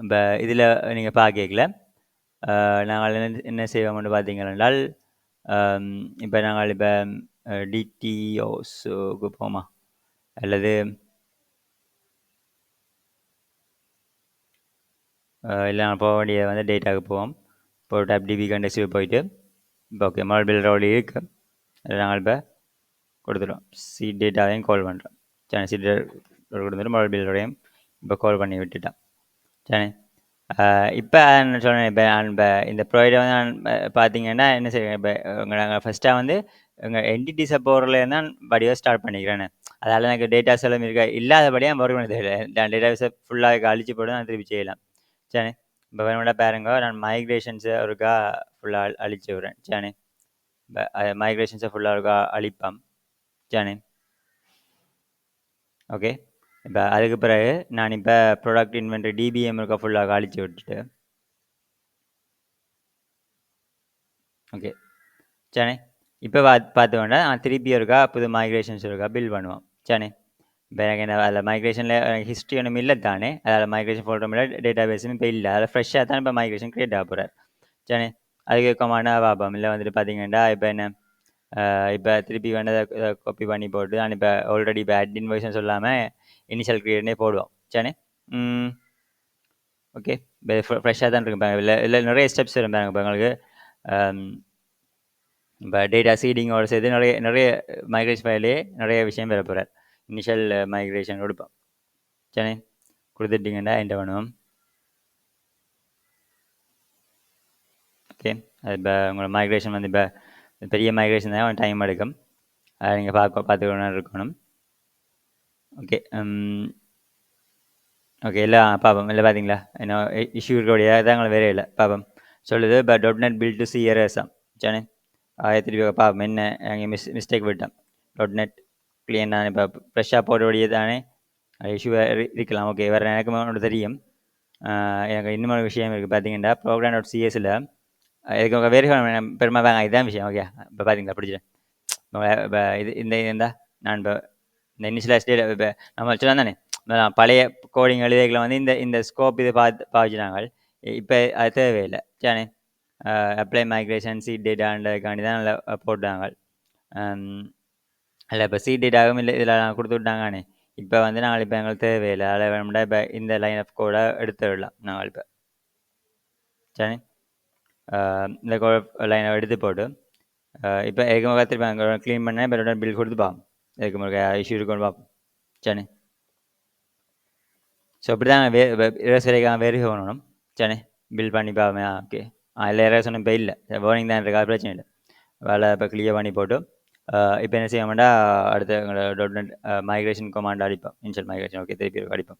இப்போ இதில் நீங்கள் பார்க்கல நாங்கள் என்ன செய்வோம்னு பார்த்தீங்கன்னால் இப்போ நாங்கள் இப்போ டிடிஓஸுக்கு போமா அல்லது இல்லை நாங்கள் போக வேண்டிய வந்து டேட்டாவுக்கு போவோம். போட்டு FDB கண்டெக்ஸ்க்கு போயிட்டு இப்போ ஓகே மாடல் பில்டரோடு இருக்கு அதில் நாங்கள் இப்போ கொடுத்துருவோம் சீட் டேட்டாவையும் கால் பண்ணுறோம் சரி. சீட் டேட்டா கொடுத்துட்டு மாடல் பில்டரையும் இப்போ கால் பண்ணி விட்டுட்டேன் சரி. இப்போ நான் சொன்னேன் இப்போ இந்த ப்ராஜெக்டை வந்து நான் பார்த்தீங்கன்னா என்ன செய்வேன் இப்போ நாங்கள் ஃபஸ்ட்டாக வந்து எங்கள் என்டிட்டிஸை போகிறதுலேருந்து தான் படியாக ஸ்டார்ட் பண்ணிக்கிறேன்னு அதால் எனக்கு டேட்டாஸ் எல்லாம் இருக்க இல்லாதபடியாக ஒர்க் பண்ண தெரியல. நான் டேட்டாஸை ஃபுல்லாக அழிச்சு போட்டு நான் திருப்பி செய்யலாம் சரி. இப்போ வேணும்னா பாருங்க நான் மைக்ரேஷன்ஸை ஒருக்கா ஃபுல்லாக அழிச்சு விட்றேன் சரி. இப்போ மைக்ரேஷன்ஸை ஃபுல்லாக ஒருக்கா அழிப்பேன் சரி. ஓகே இப்போ அதுக்கு பிறகு நான் இப்போ ப்ராடக்ட் இன்வென்ட்ரி DBM இருக்க ஃபுல்லாக அழிச்சு விட்டுட்டு ஓகே சரி. இப்போ பார்த்து வேண்டாம் நான் திருப்பி இருக்கா புது மைக்ரேஷன்ஸ் இருக்கா பில் பண்ணுவோம் சரி. இப்போ எனக்கு என்ன அதில் மைக்ரேஷனில் ஹிஸ்ட்ரி ஒன்றும் இல்லை தானே அதில் மைக்ரேஷன் ஃபோல்டர் இல்லை டேட்டா பேஸும் இப்போ இல்லை அதில் ஃப்ரெஷ்ஷாக தான் இப்போ மைக்ரேஷன் க்ரியேட் ஆக போகிறார் சரி. அதுக்கு கமாண்டாக பார்ப்போம் இல்லை வந்துட்டு பார்த்தீங்கன்னா இப்போ என்ன இப்போ திருப்பி வேண்டதை காப்பி பண்ணி போட்டு நான் இப்போ ஆல்ரெடி இப்போ அட் இன்வாய்ஸ்னு சொல்லாமல் இனிஷியல் க்ரியேட்னே போடுவோம் சரி. ஓகே இப்போ ஃப்ரெஷ்ஷாக தான் இருக்கு இல்லை நிறைய ஸ்டெப்ஸ் இருந்தாங்க இப்போ எங்களுக்கு இப்போ டேட்டா சீடிங்கோட சேர்த்து நிறைய நிறைய மைக்ரேஷன் ஃபைலே நிறைய விஷயம் பெற போகிறார். இனிஷியல் மைக்ரேஷன் கொடுப்போம் சரி. கொடுத்துட்டிங்கன்னா என்கிட்ட பண்ணுவோம் ஓகே. அது இப்போ உங்களோட மைக்ரேஷன் வந்து இப்போ பெரிய மைக்ரேஷன் தான் டைம் எடுக்கும் அதை நீங்கள் பார்த்துக்கணும் இருக்கணும் ஓகே. ஓகே. எல்லாம் பாப்போம். இல்ல பார்த்தீங்களா? என்ன இஷ்யூ இருக்கக்கூடிய இதாங்கள் வேற இல்ல. பாப்போம். சொல்லுது .NET built to see errors ஆம். சரிதானே? திருப்பி பாப்போம். என்ன அங்கே மிஸ்டேக் விட்டேன். .NET கிளீன் நான் இப்போ ஃப்ரெஷ்ஷாக போடக்கூடியது தானே இஷ்யூ இருக்கலாம். ஓகே. வேறு எனக்கு ஒன்று தெரியும். எனக்கு இன்னும் விஷயம் இருக்குது பார்த்தீங்கன்னா program.cs இதுக்கு வேறு பெருமை இதான் விஷயம். ஓகே. இப்போ பார்த்தீங்களா பிடிச்சிட்டேன். இப்போ இது இந்த நான் இப்போ இந்த இனிஷியல் ஸ்டேட் இப்போ நம்ம சொல்லலாம் தானே பழைய கோடிங் எழுதிகளை வந்து இந்த ஸ்கோப் இது பாவிச்சினாங்க. இப்போ அது தேவையில்லை சரிதானே? அப்ளை மைக்ரேஷன் சீட் டேட்டான்றதுக்காண்டி தான் நல்லா போட்டாங்க. இல்லை இப்போ சீட் டேட்டாகவும் இல்லை இதில் கொடுத்து விட்டாங்கண்ணே. இப்போ வந்து நாங்கள் இப்போ எங்களுக்கு தேவையில்லை. அதில் வேணும்னா இப்போ இந்த லைன் ஆஃப் கோடை எடுத்து விடலாம் நாங்கள் இப்போ சரி. இந்த லைனை எடுத்து போட்டு இப்போ எதுக்கு முக திருப்பி க்ளீன் பண்ணேன். இப்போ பில் கொடுத்து பார்ப்போம். எதுக்கு முக இஷ்யூ இருக்குன்னு பார்ப்போம் சரி. ஸோ இப்படி தான் இரஸ் வரைக்கும் வெரி பண்ணணும் சரி. பில் பண்ணி பார்ப்போம். ஓகே. இல்லை இரஸ் ஒன்றும் இப்போ இல்லை வார்னிங் தான் இருக்கா, பிரச்சனை இல்லை. வேலை இப்போ கிளியர் பண்ணி போட்டு இப்போ என்ன செய்ய வேண்டாம். அடுத்த எங்களோட .NET மைக்ரேஷன் கமாண்ட் அடிப்போம். இன்ஷியல் மைக்ரேஷன் ஓகே திருப்பி அடிப்போம்.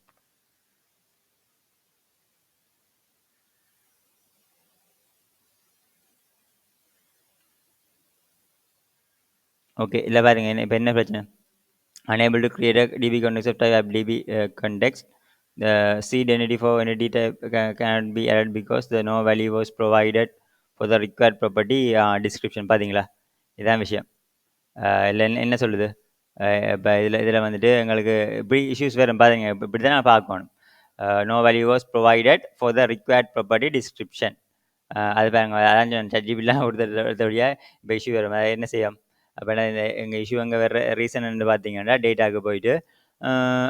ஓகே. இல்லை பாருங்க இப்போ என்ன பிரச்சனை. unable to create a DB context of type DB context. The seed entity for entity type cannot be added because the no value was provided for the required property description. பார்த்தீங்களா? இதான் விஷயம். இல்லை என்ன சொல்லுது இப்போ இதில் வந்துட்டு எங்களுக்கு இப்படி இஷ்யூஸ் வேறு பாருங்க. இப்படி தான் நான் பார்க்கணும். No value was provided for the required property description. அது பாருங்க. அதான் சர்ஜிபிலாம் கொடுத்தபடியாக இப்போ இஷ்யூ வரும். அதை என்ன செய்யும்? அப்போ எங்கள் இஷ்யூ அங்கே வேறு ரீசன் பார்த்தீங்கன்னா டேட்டாவுக்கு போயிட்டு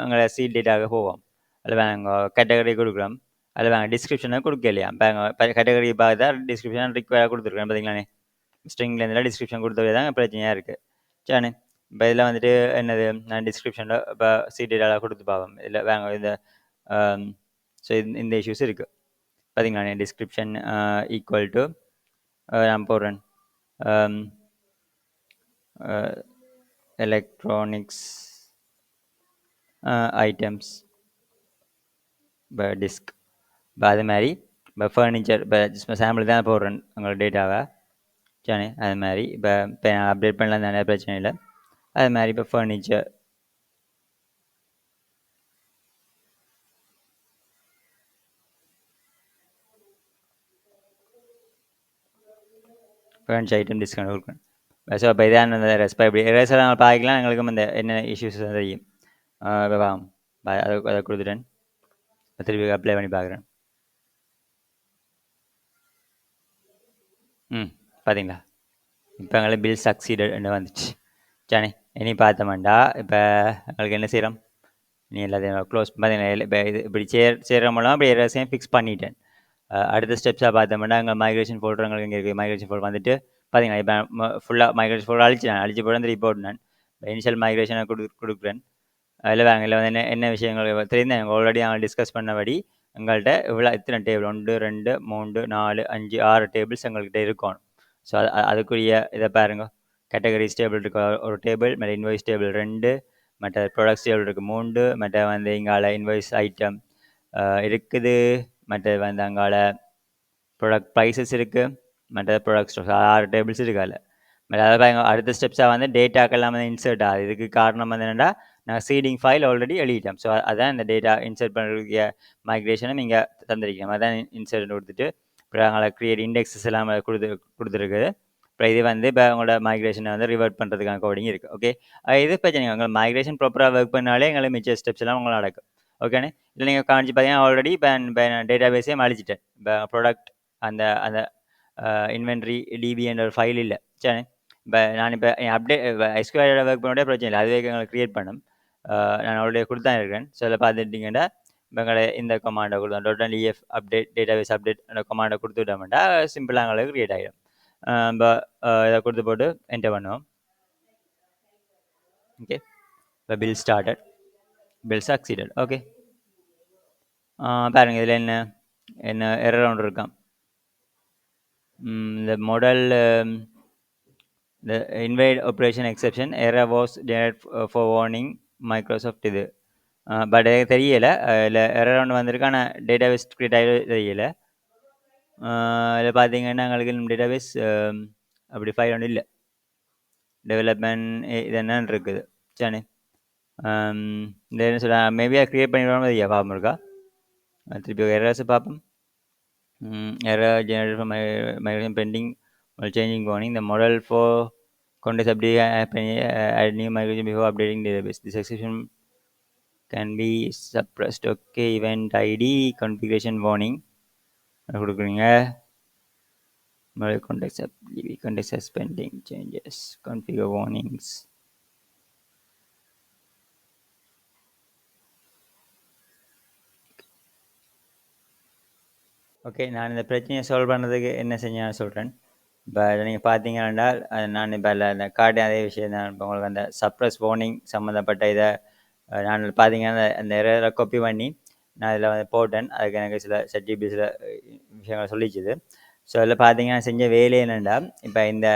அங்கே சீட் டேட்டாவுக்கு போவோம். அதில் நாங்கள் கேட்டகரி கொடுக்குறோம். அதில் நாங்கள் டிஸ்கிரிப்ஷனை கொடுக்க இல்லையா? இப்போ கேட்டகரி பார்த்தா டிஸ்கிரிப்ஷன் ரிக்வயராக கொடுத்துருக்கேன் பார்த்தீங்களாண்ணே. ஸ்ட்ரிங்லேருந்து டிஸ்கிரிப்ஷன் கொடுத்தவே தான் பிரச்சனையாக இருக்குது சரிண்ணே. இப்போ இதில் வந்துட்டு என்னது நான் டிஸ்கிரிப்ஷனில் இப்போ சீட் டேட்டாவில் கொடுத்து பார்ப்போம். இல்லை இந்த ஸோ இந்த இஷ்யூஸ் இருக்குது பார்த்தீங்களாண்ணே. டிஸ்கிரிப்ஷன் ஈக்குவல் டு நான் போடுறேன் எலக்ட்ரானிக்ஸ் ஐட்டம்ஸ் இப்போ டிஸ்க் இப்போ அது மாதிரி இப்போ ஃபர்னிச்சர் இப்போ சாம்பிள் தான் போடுறேன் உங்களோட டேட்டாவை சரி. அது மாதிரி இப்போ நான் அப்டேட் பண்ணலாம் நிறைய பிரச்சனை இல்லை. அது மாதிரி இப்போ ஃபர்னிச்சர் ஃபர்னிச்சர் ஐட்டம் டிஸ்கவுண்ட் கொடுக்கணும். ஸோ இப்போ இதான் அந்த ரெஸ்பை இப்படி எரேசர் நாங்கள் பார்க்கலாம். எங்களுக்கும் இந்த என்ன இஷ்யூஸ் தெரியும். இப்போ அதை கொடுத்துட்டேன். திருப்பி அப்ளை பண்ணி பார்க்குறேன். பார்த்தீங்களா? இப்போ எங்களுக்கு பில் சக்சீடட்னு வந்துச்சு சரி. இனி பார்த்தோம்டா இப்போ எங்களுக்கு என்ன செய்கிறோம். நீ எல்லாத்தையும் க்ளோஸ் பார்த்தீங்கன்னா இப்போ இது இப்படி சேர்ற மூலம் அப்படி எரேசையும் ஃபிக்ஸ் பண்ணிட்டேன். அடுத்த ஸ்டெப்ஸாக பார்த்தோம்னா எங்கள் மைக்ரேஷன் ஃபோல்டர் எங்களுக்கு இங்கே இருக்குது. மைக்ரேஷன் ஃபோல்டர் வந்துட்டு பார்த்தீங்கன்னா இப்போ ஃபுல்லாக மைக்ரேஷன் ஃபோல்டர் அழிச்சு போட்டு வந்து ரிப்போர்ட் நான் இனிஷியல் மைக்ரேஷனை கொடுக்குறேன். அதில் இல்லை வந்து என்ன விஷயங்கள் தெரியுது எங்கள் ஆல்ரெடி நாங்கள் டிஸ்கஸ் பண்ணபடி எங்கள்கிட்ட இவ்வளோ இத்தனை டேபிள் 1 2 3 4 5 6 டேபிள்ஸ் எங்கள்கிட்ட இருக்கணும். ஸோ அதுக்குரிய இதை பாருங்க. கேட்டகரிஸ் டேபிள் இருக்கு ஒரு டேபிள், மற்ற இன்வாய்ஸ் டேபிள் 2, மற்ற ப்ராடக்ட்ஸ் டேபிள் இருக்குது 3, மற்ற வந்து எங்கால இன்வாய்ஸ் ஐட்டம் இருக்குது, மற்ற வந்து அங்கால ப்ராடக்ட் ப்ரைஸஸ் இருக்குது, மற்ற ப்ராடக்ட் 6 டேபிள்ஸ் இருக்குது. அதில் அதாவது அடுத்த ஸ்டெப்ஸாக வந்து டேட்டாக்கள் எல்லாம் வந்து இன்சர்ட் ஆகுது. இதுக்கு காரணம் வந்து என்னென்னா நாங்கள் சீடிங் ஃபைல் ஆல்ரெடி எழுதிட்டோம். ஸோ அதான் இந்த டேட்டா இன்சர்ட் பண்ணுறதுக்கு மைக்ரேஷனை நீங்கள் தந்திருக்கோம். அதான் இன்சர்ட் கொடுத்துட்டு அப்புறம் அவங்கள க்ரியேட் இண்டெக்ஸஸ் எல்லாம் கொடுத்துருக்குது. அப்புறம் இது வந்து இப்போ உங்களோட மைக்ரேஷனை வந்து ரிவர்ட் பண்ணுறதுக்கான கோடிங் இருக்குது. ஓகே. இது பிரச்சனை உங்களுக்கு மைக்ரேஷன் ப்ராப்பராக ஒர்க் பண்ணாலே எங்களுக்கு மிச்ச ஸ்டெப்ஸ் எல்லாம் உங்களுக்கு நடக்கும். ஓகேண்ணே. இல்லை நீங்கள் காமிச்சு பார்த்தீங்கன்னா ஆல்ரெடி இப்போ டேட்டா பேஸையும் அழிச்சிட்டேன். இப்போ ப்ராடக்ட் அந்த அந்த இன்வென்ட்ரி டிபி என்ற ஒரு ஃபைல் இல்லை சரி. இப்போ நான் இப்போ அப்டேட் எஸ்கியூஎல் ஒர்க் பண்ணோட பிரச்சனை இல்லை. அதுவே எங்களுக்கு க்ரியேட் பண்ணும். நான் ஆல்ரெடி கொடுத்தா இருக்கேன். ஸோ அதில் பார்த்துட்டிங்கன்னா இப்போ எங்களை இந்த கமாண்டை கொடுத்தோம் .NET அப்டேட் டேட்டாபேஸ் அப்டேட் அந்த கமாண்டை கொடுத்துட்டோம்னா சிம்பிளாக எங்களுக்கு க்ரியேட் ஆகிடும். இப்போ இதை கொடுத்து போட்டு என்டர் பண்ணுவோம். ஓகே. இப்போ bill started, bill succeeded. Okay. பாருங்கள் இதில் என்ன எரர் ஒன்று இருக்கான். இந்த model the invalid operation exception error was generated for warning Microsoft இது பட் எனக்கு தெரியல. இல்ல எரர் ஒண்ணு வந்திருக்கு. ஆனா டேட்டாபேஸ் கிரியேட் ஆகி தெரியல. இதில பார்த்தீங்கன்னா, எங்களுக்கு இன்னும் டேட்டாபேஸ் அப்படி ஃபைல் ஒண்ணும் இல்ல. டெவலப்மெண்ட் இது என்னன்னு இருக்குது. சரிதானே? அம் இந்த என்ன சொல்ல மேபி அத கிரியேட் பண்ணிடுவாங்களோ இல்லையா பார்ப்போம் இருக்கா? திருப்பி எரர்ஸ் பார்ப்போம். Error generated from migration pending while changing warning. The model for context update add new migration before updating database. This exception can be suppressed. Okay, event ID configuration warning கொடுக்குறீங்க. Model context suspending changes configure warnings. Okay. நான் இந்த பிரச்சனையை solve பண்ணுறதுக்கு என்ன செஞ்சேன்னு சொல்கிறேன். இப்போ இதில் நீங்கள் பார்த்தீங்கன்னா நான் இப்போ அதில் அந்த காட்டிய அதே விஷயம் தான். இப்போ உங்களுக்கு அந்த சப்ரஸ் வார்னிங் சம்மந்தப்பட்ட இதை நான் பார்த்தீங்கன்னா அந்த எரரை காப்பி பண்ணி நான் இதில் வந்து போட்டேன். அதுக்கு எனக்கு சில ChatGPT சில விஷயங்கள் சொல்லிச்சுது. ஸோ அதில் பார்த்தீங்கன்னா செஞ்ச வேலை என்னென்னா, இப்போ இந்த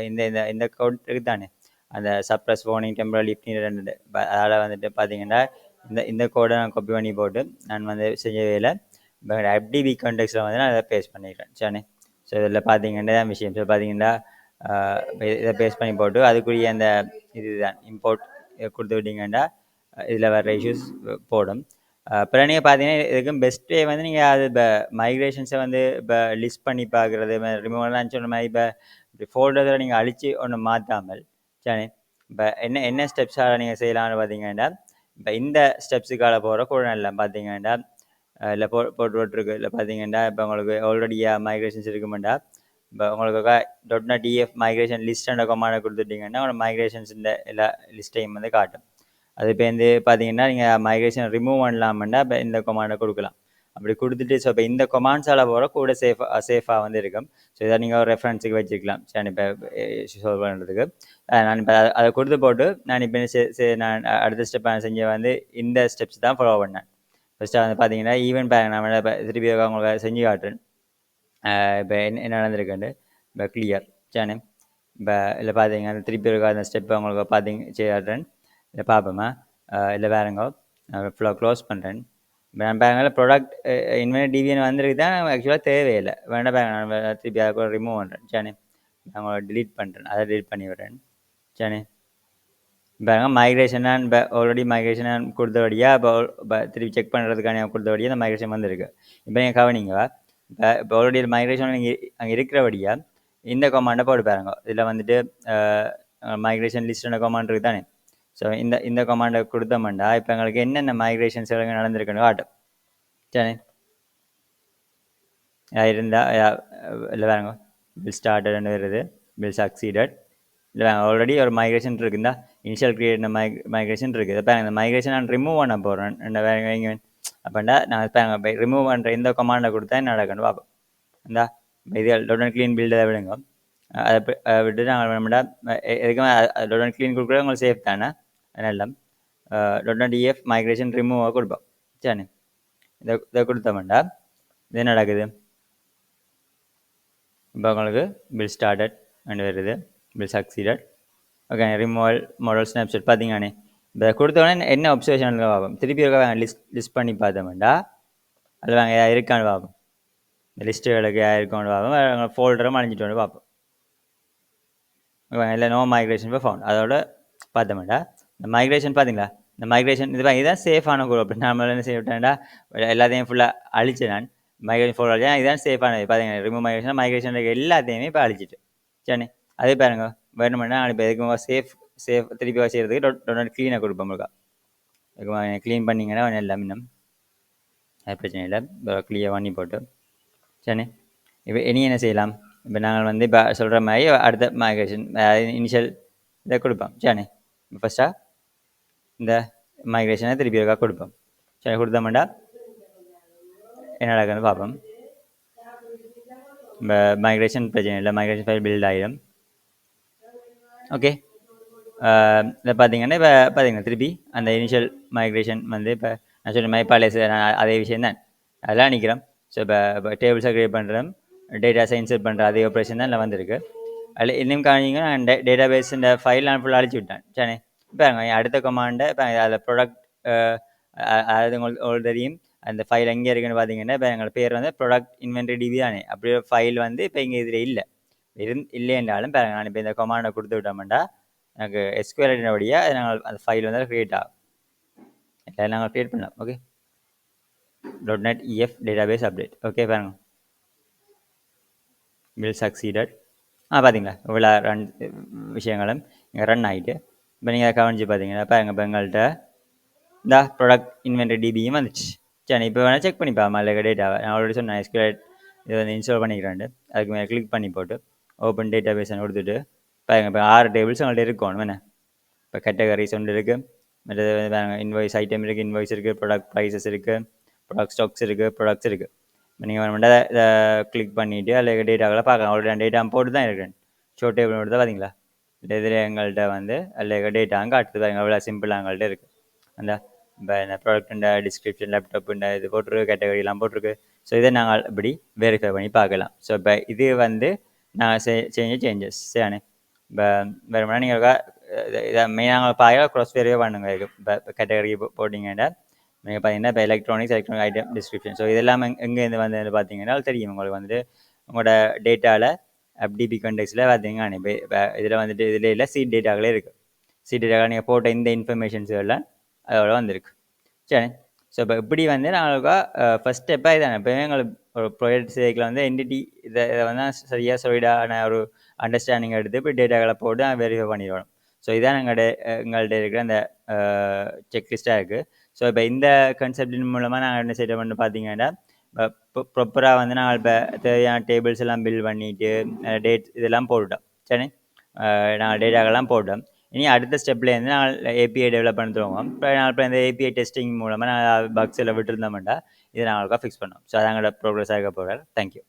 இந்த இந்த இந்த கோட் இருக்குது தானே, அந்த சப்ரஸ் வார்னிங் டெம்பரரி ரெண்டு அதில் வந்துட்டு பார்த்தீங்கன்னா இந்த கோடை நான் காப்பி பண்ணி போட்டு நான் வந்து செஞ்ச வேலை இப்போ FDB கான்டெக்ட்ஸில் வந்து நான் இதை பேஸ்ட் பண்ணிடுறேன். சரிண்ணே. ஸோ இதில் பார்த்தீங்கன்னா தான் விஷயம். ஸோ பார்த்தீங்கன்னா இதை பேஸ்ட் பண்ணி போட்டு அதுக்குரிய அந்த இதுதான் இம்போர்ட் கொடுத்து விட்டீங்கன்னா இதில் வர இஷ்யூஸ் போடும். அப்புறம் நீங்கள் பார்த்தீங்கன்னா இதுக்கும் பெஸ்ட் வே வந்து நீங்கள் அது இப்போ மைக்ரேஷன்ஸை வந்து இப்போ லிஸ்ட் பண்ணி பார்க்குறது ரிமூவெல்லாம் சொன்ன மாதிரி இப்போ ஃபோல்டரில் நீங்கள் அழித்து ஒன்று மாற்றாமல் சரி இப்போ என்ன ஸ்டெப்ஸாக நீங்கள் செய்யலாம்னு பார்த்தீங்கன்னா இப்போ இந்த ஸ்டெப்ஸுக்காக போகிற கூட நல்லா பார்த்தீங்கன்னா இல்லை போட்டுருக்கு. இல்லை பார்த்தீங்கன்னா இப்போ உங்களுக்கு ஆல்ரெடியா மைக்ரேஷன்ஸ் இருக்குமெண்டா இப்போ உங்களுக்கு .NET EF மைக்ரேஷன் லிஸ்ட் கொமாண்டை கொடுத்துட்டிங்கன்னா உங்களோட மைக்ரேஷன்ஸ் இந்த எல்லா லிஸ்ட்டையும் வந்து காட்டும். அது இப்போ வந்து பார்த்தீங்கன்னா நீங்கள் மைக்ரேஷன் ரிமூவ் பண்ணலாமெண்டா இப்போ இந்த கொமாண்டை கொடுக்கலாம். அப்படி கொடுத்துட்டு ஸோ இப்போ இந்த கொமாண்ட்ஸால் போகிற கூட சேஃபாக வந்து இருக்கும். ஸோ இதை நீங்கள் ஒரு ரெஃபரன்ஸுக்கு வச்சுக்கலாம். சரி இப்போ சால்வ் பண்ணுறதுக்கு நான் இப்போ அதை கொடுத்து போட்டு நான் இப்போ நான் அடுத்த ஸ்டெப் நான் செஞ்ச வந்து இந்த ஸ்டெப்ஸ் தான் ஃபாலோ பண்ணேன். ஃபஸ்ட்டு வந்து பார்த்தீங்கன்னா ஈவென்ட் பேக் நான் இப்போ திருப்பி உங்களுக்கு செஞ்சு காட்டுறேன். இப்போ என்ன நடந்திருக்குன்னு இப்போ கிளியர் சேனே இப்போ இல்லை பார்த்தீங்கன்னா திருப்பி இருக்க அந்த ஸ்டெப்பை உங்களுக்கு செய்ய காட்டுறேன். இல்லை பார்ப்போமா இல்லை வேறுங்க ஃபுல்லாக க்ளோஸ் பண்ணுறேன். இப்போ நான் பேங்கில் ப்ராடக்ட் இன்வென்ட் டிவிஎன் வந்திருக்கு தான் ஆக்சுவலாக தேவையில்லை. வேண்டாம் பேங்க் நான் திருப்பி அதை கூட ரிமூவ் பண்ணுறேன். சேனே நான் உங்களை டிலீட் பண்ணுறேன். அதை டிலீட் பண்ணி விடுறேன். சேனே பாருங்க மைக்ரேஷன் இப்போ ஆல்ரெடி மைக்ரேஷன் கொடுத்தபடியாக இப்போ திருப்பி செக் பண்ணுறதுக்கான கொடுத்தபடியாக இந்த மைக்ரேஷன் வந்துருக்கு. இப்போ நீங்கள் கவனிங்க இப்போ ஆல்ரெடி மைக்ரேஷன் நீங்கள் அங்கே இருக்கிறபடியாக இந்த கொமாண்டை போட்டு பாருங்க. இதில் வந்துட்டு மைக்ரேஷன் லிஸ்ட் கொமாண்ட் இருக்குது தானே. ஸோ இந்த கொமாண்டை கொடுத்தோம்னா இப்போ எங்களுக்கு என்னென்ன மைக்ரேஷன்ஸ் நடந்திருக்குன்னு காட்டும். சரி இருந்தால் இல்லை பாருங்க பில் ஸ்டார்டட்னு வருது, பில் சக்சீடட். இல்லை ஆல்ரெடி ஒரு மைக்ரேஷன் இருக்குந்தா இனிஷியல் கிரியேட் மைக்ரேஷன் இருக்குது. இப்போ இந்த மைக்ரேஷன் நான் ரிமூவ் பண்ண போகிறேன். வைங்க அப்படின்னா நான் இப்போ ரிமூவ் பண்ணுற இந்த கொமாண்டை கொடுத்தா என்ன நடக்கணும் பார்ப்போம். இந்தா இது .NET க்ளீன் பில்டை விடுங்க. அதை விட்டு நாங்கள் வேணும்டா எதுக்குமே .NET க்ளீன் கொடுக்குறது உங்களுக்கு சேஃப் தானே. அதனால .NET EF மைக்ரேஷன் ரிமூவாக கொடுப்போம். சரி இதை கொடுத்தோம்டா இது நடக்குது. இப்போ உங்களுக்கு பில் ஸ்டார்டட் அண்ட் வருது, bill succeeded. Okay removal model snapshot பார்த்தீங்கண்ணே இப்போ கொடுத்தோடனே என்ன அப்சர்வேஷன் பார்ப்போம். திருப்பி இருக்க லிஸ்ட் பண்ணி பார்த்தோம்டா அதில் வாங்க இருக்கான்னு பார்ப்போம். இந்த லிஸ்ட்டுகளுக்கு இருக்கான்னு பார்ப்போம். ஃபோல்டரும் அழிஞ்சிட்டு வந்து பார்ப்போம். இல்லை நோ மைக்ரேஷன் இப்போ ஃபவுண்ட் அதோட பார்த்தோம்டா இந்த மைக்ரேஷன் பார்த்தீங்களா. இந்த மைக்ரேஷன் இதுதான் சேஃபான குரூப். நம்மளால் என்ன செய்ய விட்டேன்டா எல்லாத்தையும் ஃபுல்லாக அழிச்சு நான் மைக்ரேஷன் ஃபோல்டர் அழிச்சா இதுதான் சேஃபானது. பார்த்தீங்கன்னா ரிமூவ் மைக்ரேஷன் எல்லாத்தையுமே இப்போ அழிச்சிட்டு சரி அதே பாருங்க வேணுமென்னா இப்போ எதுக்கு சேஃப் திருப்பி செய்கிறதுக்கு .NET க்ளீனாக கொடுப்போம். உங்களுக்கு க்ளீன் பண்ணிங்கன்னா எல்லாம் இன்னும் அது பிரச்சனை இல்லை. க்ளீனாக பண்ணி போட்டு சரி இப்போ இனி என்ன செய்யலாம். இப்போ நாங்கள் வந்து இப்போ சொல்கிற மாதிரி அடுத்த மைக்ரேஷன் இனிஷியல் இதை கொடுப்போம். சரி இப்போ ஃபஸ்ட்டாக இந்த மைக்ரேஷனை திருப்பி இருக்கா கொடுப்போம். சரி கொடுத்தோம்டா என்ன நடக்குதுன்னு பார்ப்போம். இப்போ மைக்ரேஷன் பிரச்சனை இல்லை, மைக்ரேஷன் ஃபைல் பில்ட் ஆகிடும். ஓகே இதை பார்த்தீங்கன்னா இப்போ பார்த்தீங்கன்னா திருப்பி அந்த இனிஷியல் மைக்ரேஷன் வந்து இப்போ நான் சொன்ன மாதிரி பாலேஸ் அதே விஷயம் தான் அதெல்லாம் நிற்கிறோம். ஸோ இப்போ டேபிள்ஸை க்ரியேட் பண்ணுறோம், டேட்டாஸை இன்சர்ட் பண்ணுற அதே ஆப்ரேஷன் தான் இல்லை வந்திருக்கு. அதில் இன்னும் காணிங்கன்னா நான் டேட்டாபேஸ் இந்த ஃபைல் நான் ஃபுல்லாக அழிச்சு விட்டேன். சரி இப்போ அடுத்த கமாண்டை இப்போ அதில் ப்ராடக்ட் அதாவது உங்களுக்கு தெரியும் அந்த ஃபைல் எங்கே இருக்குன்னு பார்த்தீங்கன்னா இப்போ எங்களோட பேர் வந்து ப்ராடக்ட் இன்வென்ட்ரி டிபி தானே அப்படியே ஃபைல் வந்து இப்போ இங்கே இதில் இல்லை இல்லைன்றாலும் பாருங்க நான் இப்போ இந்த கொமாண்டை கொடுத்து விட்டோம்னா எனக்கு எஸ்கியூஎல் வழியாக நாங்கள் அந்த ஃபைல் வந்து க்ரியேட் ஆகும் இல்லை நாங்கள் க்ரியேட் பண்ணலாம் okay .NET EF database update okay பாருங்க வில் சக்சீடட் பார்த்தீங்களா இவ்வளோ ரன் விஷயங்களும் இங்கே ரன் ஆகிட்டு இப்போ நீங்கள் கவனிச்சு பார்த்தீங்கன்னா பாருங்க இப்போ எங்கள்கிட்ட இந்த ப்ராடக்ட் இன்வென்ட்ரி டிபியும் வந்துச்சு சரி இப்போ வேணால் செக் பண்ணிப்பா மல்லிகை டேட்டாவை நான் ஆல்ரெடி சொன்னேன் எஸ்கியூஎல் இது வந்து இன்ஸ்டால் பண்ணிக்கிறேன் அதுக்கு மேலே கிளிக் பண்ணி போட்டு ஓப்பன் டேட்டா பேஸ் கொடுத்துட்டு பாருங்க இப்போ 6 டேபிள்ஸ் உங்கள்கிட்ட இருக்கணும் என்ன இப்போ கேட்டகரிஸ் ஒன்று இருக்குது மற்றது பாருங்க இன்வாய்ஸ் ஐட்டம் இருக்குது இன்வாய்ஸ் இருக்குது ப்ராடக்ட் ப்ரைஸஸ் இருக்குது ப்ராடக்ட் ஸ்டாக்ஸ் இருக்குது ப்ராடக்ட்ஸ் இருக்குது இப்போ நீங்கள் வேணுமெண்டா இதை கிளிக் பண்ணிவிட்டு அதில் டேட்டாக்களை பார்க்கலாம் ஆல்ரெடி நான் டேட்டா போட்டு தான் இருக்கேன் ஷோ டேபிள் மட்டும் தான் பார்த்தீங்களா இதில் எங்கள்கிட்ட வந்து அதில் டேட்டா அங்கே அடுத்து பாருங்க அவ்வளோ சிம்பிளாக எங்கள்கிட்ட இருக்குது அந்த இப்போ இந்த ப்ராடக்ட்டுண்ட டிஸ்கிரிப்ஷன் லேப்டாப்புண்ட இது போட்டிருக்கு கேட்டகரிலாம் போட்டிருக்கு ஸோ இதை நாங்கள் இப்படி வெரிஃபை பண்ணி பார்க்கலாம் ஸோ இப்போ இது வந்து நாங்கள் செஞ்ச சேஞ்சஸ் சரியானே இப்போ வேறு நீங்கள் இதை மெயினாக பார்க்க க்ராஸ் வெரிஃபை பண்ணுங்க இப்போ கேட்டகரி போட்டிங்கன்னா நீங்கள் பார்த்தீங்கன்னா இப்போ எலக்ட்ரானிக் ஐட்டம் டிஸ்கிரிப்ஷன் ஸோ இதெல்லாம் எங்கேருந்து வந்து பார்த்தீங்கன்னா தெரியும் உங்களுக்கு வந்துட்டு உங்களோட டேட்டாவில் FDP கண்டெக்ஸில் பார்த்தீங்கன்னா இப்போ இதில் வந்துட்டு இதில் இல்லை சீட் டேட்டாக்களே இருக்குது சீட் டேட்டாக்கள் நீங்கள் போட்ட இந்த இன்ஃபர்மேஷன்ஸ் எல்லாம் அதோட வந்திருக்கு சரி ஸோ இப்போ இப்படி வந்து நாங்களுக்கு ஃபஸ்ட் ஸ்டெப்பாக இதானே இப்போ எங்களுக்கு ஒரு ப்ராஜெக்ட் சேர்க்கல வந்து என்டிட்டி இதை வந்து சரியாக சொல்லிடான ஒரு அண்டர்ஸ்டாண்டிங் எடுத்து இப்போ டேட்டாக்களை போட்டு வெரிஃபை பண்ணிடுவோம் ஸோ இதான் எங்கள்கிட்ட இருக்கிற அந்த செக்லிஸ்ட்டாக இருக்குது ஸோ இப்போ இந்த கன்செப்டின் மூலமாக நாங்கள் என்ன செய்யறோம்னு பார்த்தீங்கன்னா ப்ராப்பராக வந்து நாங்கள் இப்போ தேவையான டேபிள்ஸ் எல்லாம் பில் பண்ணிவிட்டு டேட் இதெல்லாம் போட்டுட்டோம் சரி நாங்கள் டேட்டாக்கெல்லாம் போட்டோம் இனி அடுத்த ஸ்டெப்லேருந்து நாங்கள் ஏபிஐ டெவலப் பண்ணி தருவோம் இப்போ நாங்கள் இப்போ இந்த ஏபிஐ டெஸ்டிங் மூலமாக நாங்கள் பக்ஸ் எல்லாம் விட்டுருந்தோம்டா இதை நாங்களுக்காக ஃபிக்ஸ் பண்ணோம் ஸோ அது எங்களோட ப்ரோக்ரஸ் ஆக போகிறார் தேங்க்யூ